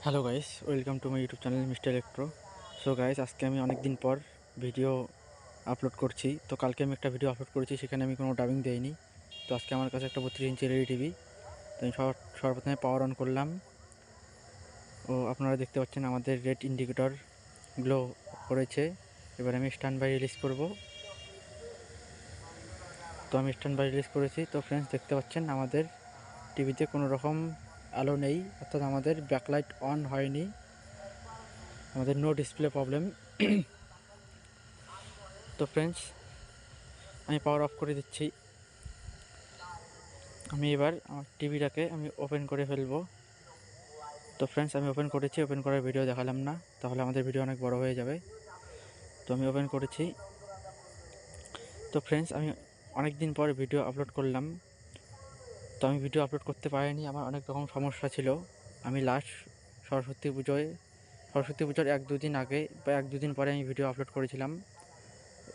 Hello guys, welcome to my YouTube channel mister electro. So guys, আজকে আমি অনেক দিন পর ভিডিও আপলোড করছি। তো কালকে আমি একটা ভিডিও আপলোড করেছি, সেখানে আমি কোনো ডাবিং দেইনি। তো আজকে আমার কাছে একটা 32 ইঞ্চি এলইডি টিভি। তো আমি সর্বপ্রথমে পাওয়ার অন করলাম। ও আপনারা দেখতে পাচ্ছেন আমাদের রেড ইন্ডিকেটর গ্লো করেছে। এবার আমি স্ট্যান্ড বাই রিলিজ করব। তো আমি স্ট্যান্ড বাই রিলিজ করেছি। তো ফ্রেন্ডস, দেখতে পাচ্ছেন আমাদের টিভিতে কোনো রকম আলো নেই, অর্থাৎ আমাদের ব্যাকলাইট অন হয়নি, আমাদের নো ডিসপ্লে প্রবলেম। তো ফ্রেন্ডস, আমি পাওয়ার অফ করে দিচ্ছি। আমি এবার আমার টিভিটাকে আমি ওপেন করে ফেলবো। তো ফ্রেন্ডস, আমি ওপেন করেছি। ওপেন করার ভিডিও দেখালাম না, তাহলে আমাদের ভিডিও অনেক বড় হয়ে যাবে। তো আমি ওপেন করেছি। তো ফ্রেন্ডস, আমি অনেক দিন পর ভিডিও আপলোড করলাম। তো আমি ভিডিও আপলোড করতে পারিনি, আমার অনেক রকম সমস্যা ছিল। আমি লাস্ট সরস্বতী পুজোর 1-2 দিন আগে বা 1-2 দিন পরে আমি ভিডিও আপলোড করেছিলাম।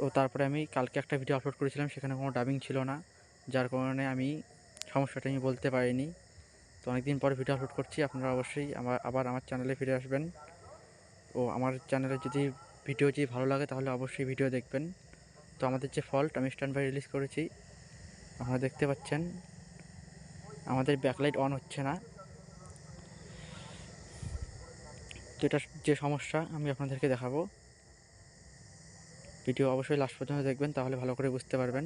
ও তারপরে আমি কালকে একটা ভিডিও আপলোড করেছিলাম, সেখানে কোনো ডাবিং ছিল না, যার কারণে আমি সমস্যাটা আমি বলতে পারিনি। তো অনেকদিন পর ভিডিও আপলোড করছি, আপনারা অবশ্যই আবার আমার চ্যানেলে ফিরে আসবেন। ও আমার চ্যানেলে ভিডিও যদি ভালো লাগে তাহলে অবশ্যই ভিডিও দেখবেন। তো আমাদের যে ফল্ট, আমি স্ট্যান্ড বাই রিলিজ করেছি, আপনারা দেখতে পাচ্ছেন আমাদের ব্যাকলাইট অন হচ্ছে না। তো এটা যে সমস্যা আমি আপনাদেরকে দেখাবো। ভিডিও অবশ্যই লাস্ট পর্যন্ত দেখবেন, তাহলে ভালো করে বুঝতে পারবেন।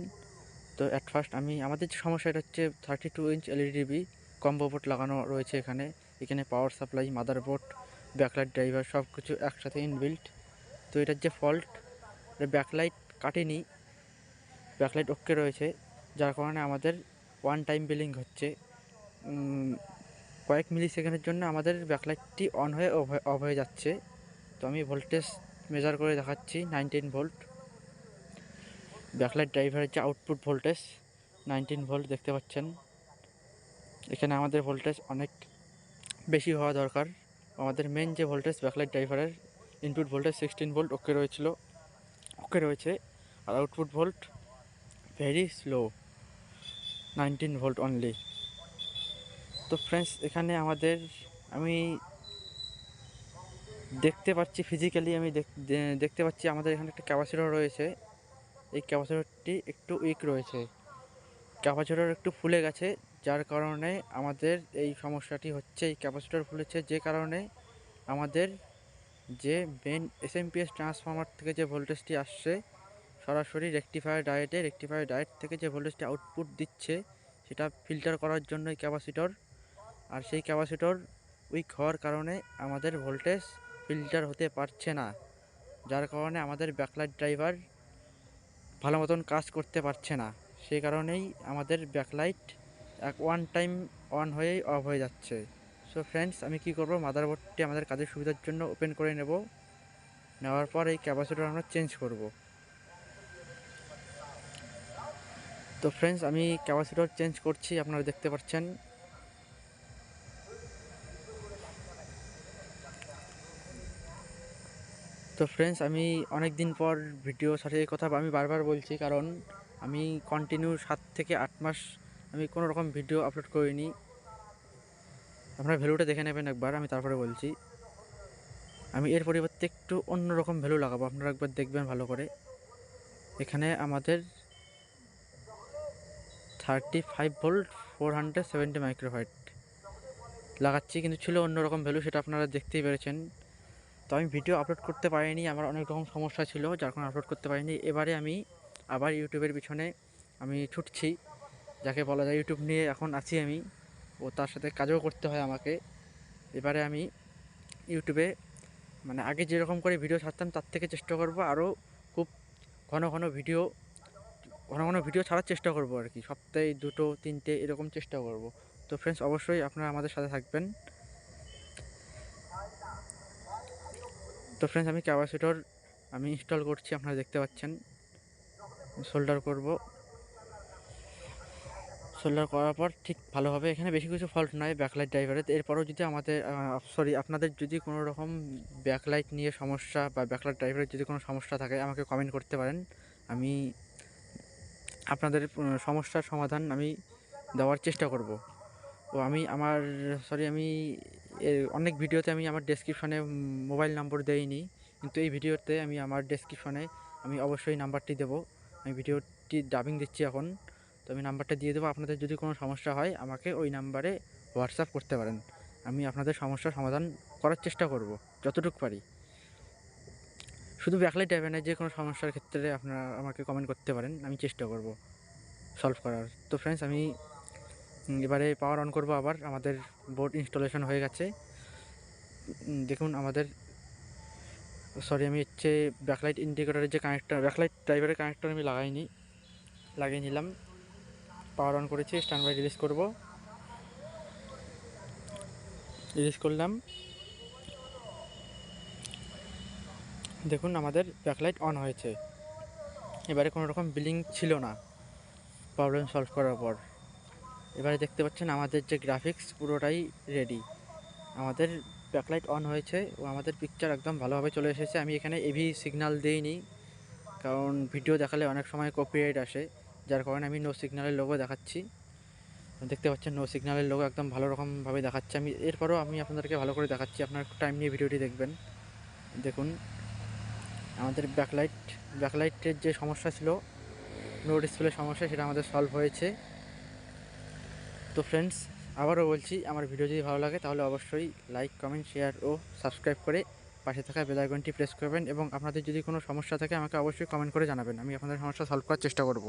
তো অ্যাট ফার্স্ট আমাদের যে সমস্যা, এটা হচ্ছে 32 inch LED TV, combo board লাগানো রয়েছে এখানে। এখানে power supply, motherboard, backlight driver সব কিছু একসাথে ইনবিল্ট। তো এটার যে ফল্ট, ব্যাকলাইট কাটেনি, ব্যাকলাইট ওকে রয়েছে, যার কারণে আমাদের ওয়ান টাইম বিলিং হচ্ছে। কয়েক মিলি সেকেন্ডের জন্য আমাদের ব্যাকলাইটটি অন হয়ে অফ হয়ে যাচ্ছে। তো আমি ভোল্টেজ মেজার করে দেখাচ্ছি, 19 ভোল্ট। ব্যাকলাইট ড্রাইভারের যে আউটপুট ভোল্টেজ 19 ভোল্ট দেখতে পাচ্ছেন। এখানে আমাদের ভোল্টেজ অনেক বেশি হওয়া দরকার। আমাদের মেন যে ভোল্টেজ ব্যাকলাইট ড্রাইভারের ইনপুট ভোল্টেজ 16 ভোল্ট ওকে রয়েছে, আর output volt very slow, 19 volt only. তো ফ্রেন্ডস, এখানে আমি দেখতে পাচ্ছি, ফিজিক্যালি আমি দেখতে পাচ্ছি আমাদের এখানে একটা ক্যাপাসিটর রয়েছে। এই ক্যাপাসিটরটি একটু উইক রয়েছে, ক্যাপাসিটর একটু ফুলে গেছে, যার কারণে আমাদের এই সমস্যাটি হচ্ছে। এই ক্যাপাসিটর ফুলেছে যে কারণে আমাদের যে মেন এসএমপিএস ট্রান্সফর্মার থেকে যে ভোল্টেজটি আসছে সরাসরি রেকটিফায়ার ডায়েট থেকে যে ভোল্টেজটি আউটপুট দিচ্ছে, সেটা ফিল্টার করার জন্য এই ক্যাপাসিটর। আর সেই ক্যাপাসিটর উইক হওয়ার কারণে আমাদের ভোল্টেজ ফিল্টার হতে পারছে না, যার কারণে আমাদের ব্যাকলাইট ড্রাইভার ভালো মতন কাজ করতে পারছে না। সেই কারণেই আমাদের ব্যাকলাইট ওয়ান টাইম অন হয়েই অফ হয়ে যাচ্ছে। সো ফ্রেন্ডস, আমি কি করব, মাদারবোর্ডটি আমাদের কাজের সুবিধার জন্য ওপেন করে নেওয়ার পর এই ক্যাপাসিটর আমরা চেঞ্জ করব। তো ফ্রেন্ডস, আমি ক্যাপাসিটর চেঞ্জ করছি, আপনারা দেখতে পাচ্ছেন। তো ফ্রেন্ডস, আমি অনেক দিন পর ভিডিও সাথে এই কথা আমি বারবার বলছি, কারণ আমি কন্টিনিউ 7 থেকে 8 মাস আমি কোনো রকম ভিডিও আপলোড করিনি। আপনারা ভ্যালুটা দেখে নেবেন একবার, আমি তারপরে বলছি। আমি এর পরিবর্তে একটু অন্যরকম ভ্যালু লাগাবো, আপনারা একবার দেখবেন ভালো করে। এখানে আমাদের 35 ভোল্ট 470 মাইক্রোফ্যারাড লাগাচ্ছি, কিন্তু ছিল অন্যরকম ভ্যালু, সেটা আপনারা দেখতেই পেরেছেন। তো আমি ভিডিও আপলোড করতে পারিনি, আমার অনেক রকম সমস্যা ছিল, যার কারণে আপলোড করতে পারিনি। এবারে আমি আবার ইউটিউবের পিছনে আমি ছুটছি, যাকে বলা যায় ইউটিউব নিয়ে এখন আছি আমি, ও তার সাথে কাজও করতে হয় আমাকে। এবারে আমি ইউটিউবে মানে আগে যেরকম করে ভিডিও ছাড়তাম তার থেকে চেষ্টা করব আরও খুব ঘন ঘন ভিডিও ছাড়ার চেষ্টা করব আর কি, সপ্তাহে 2-3টে এরকম চেষ্টা করব। তো ফ্রেন্ডস, অবশ্যই আপনারা আমাদের সাথে থাকবেন। তো ফ্রেন্ডস, আমি ক্যাপাসিটর ইনস্টল করছি, আপনারা দেখতে পাচ্ছেন। সোল্ডার করার পর ঠিক ভালোভাবে, এখানে বেশি কিছু ফল্ট নয় ব্যাকলাইট ড্রাইভারের। এরপরও যদি আপনাদের যদি কোনো রকম ব্যাকলাইট নিয়ে সমস্যা বা ব্যাকলাইট ড্রাইভারের যদি কোনো সমস্যা থাকে, আমাকে কমেন্ট করতে পারেন। আমি আপনাদের সমস্যার সমাধান আমি দেওয়ার চেষ্টা করব। ও আমি এর অনেক ভিডিওতে আমি আমার ডেসক্রিপশনে মোবাইল নম্বর দেইনি, কিন্তু এই ভিডিওতে আমি আমার ডেসক্রিপশনে আমি অবশ্যই নাম্বারটি দেবো। আমি ভিডিওটি ডাবিং দিচ্ছি এখন, তো আমি নাম্বারটা দিয়ে দেবো। আপনাদের যদি কোনো সমস্যা হয় আমাকে ওই নাম্বারে হোয়াটসঅ্যাপ করতে পারেন। আমি আপনাদের সমস্যার সমাধান করার চেষ্টা করব যতটুকু পারি। শুধু ব্যাকলাইট টাইপে না, যে কোনো সমস্যার ক্ষেত্রে আপনারা আমাকে কমেন্ট করতে পারেন, আমি চেষ্টা করব সলভ করার। তো ফ্রেন্ডস, আমি এবারে পাওয়ার অন করব। আবার আমাদের বোর্ড ইনস্টলেশন হয়ে গেছে। দেখুন আমাদের, সরি, আমি হচ্ছে ব্যাকলাইট ইন্ডিকেটরের যে কানেক্টর, ব্যাকলাইট ড্রাইভারের কানেক্টর আমি লাগিয়ে নিলাম। পাওয়ার অন করেছি, স্ট্যান্ড বাই রিলিজ করব। রিলিজ করলাম। দেখুন আমাদের ব্যাকলাইট অন হয়েছে। এবারে কোনো রকম ব্লিং ছিল না প্রবলেম সলভ করার পর। এবারে দেখতে পাচ্ছেন আমাদের যে গ্রাফিক্স পুরোটাই রেডি। আমাদের ব্যাকলাইট অন হয়েছে ও আমাদের পিকচার একদম ভালোভাবে চলে এসেছে। আমি এখানে এভি সিগন্যাল দিইনি, কারণ ভিডিও দেখালে অনেক সময় কপিরাইট আসে, যার কারণে আমি নো সিগন্যালের লোগো দেখাচ্ছি। দেখতে পাচ্ছেন নো সিগন্যালের লোগো একদম ভালো রকমভাবে দেখাচ্ছে। এরপরও আমি আপনাদেরকে ভালো করে দেখাচ্ছি, আপনার একটু টাইম নিয়ে ভিডিওটি দেখবেন। দেখুন আমাদের ব্যাকলাইটের যে সমস্যা ছিল, নো ডিসপ্লে সমস্যা, সেটা আমাদের সলভ হয়েছে। তো ফ্রেন্ডস, আবারও বলছি, আমার ভিডিও যদি ভালো লাগে তাহলে অবশ্যই লাইক, কমেন্ট, শেয়ার ও সাবস্ক্রাইব করে পাশে থাকা বেল আইকনটি প্রেস করবেন। এবং আপনাদের যদি কোনো সমস্যা থাকে আমাকে অবশ্যই কমেন্ট করে জানাবেন, আমি আপনাদের সমস্যা সলভ করার চেষ্টা করব।